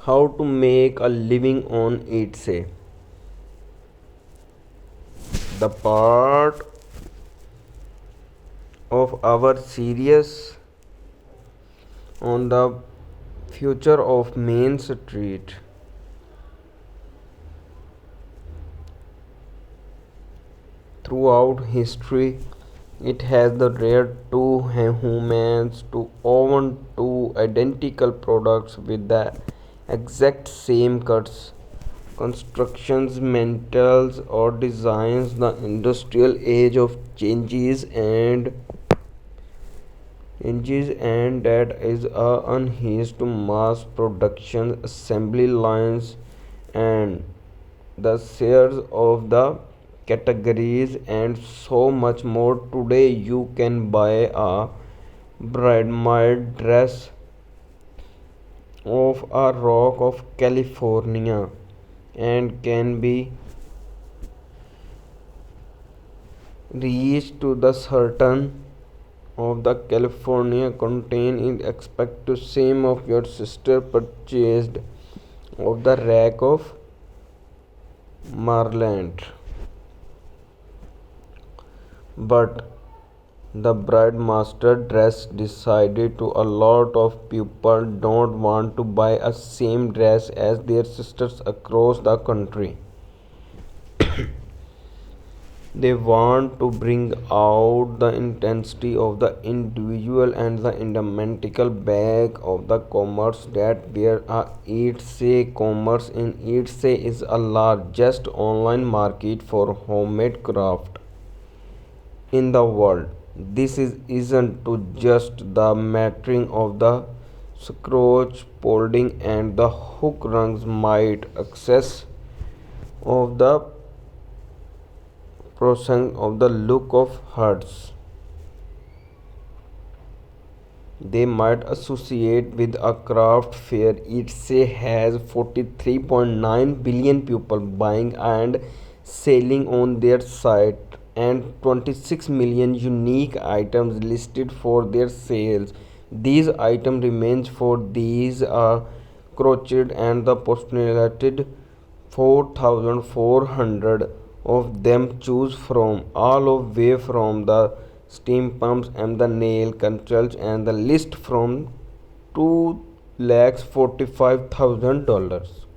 How to make a living on it say. The part of our series on the future of Main Street. Throughout history, it has the rare two humans to own two identical products with the exact same cuts, constructions, metals, or designs. The industrial age of changes and that is unhinged to mass production assembly lines and the shares of the categories and so much more. Today you can buy a bridal dress of a rock of California and can be reached to the certain of the California contain in expect to same of your sister purchased of the rack of Marland. But the bride master dress decided to a lot of people don't want to buy a same dress as their sisters across the country. They want to bring out the intensity of the individual and the fundamental back of the commerce that there are Etsy commerce in Etsy is a largest online market for homemade craft in the world. This isn't to just the mattering of the scotch folding and the hook rungs might access of the process of the look of hearts they might associate with a craft fair. It say has 43.9 billion people buying and selling on their site and 26 million unique items listed for their sales. These items remains for these are crochet and the postulated 4,400 of them choose from all of way from the steam pumps and the nail controls and the list from 2 lakhs $45,000.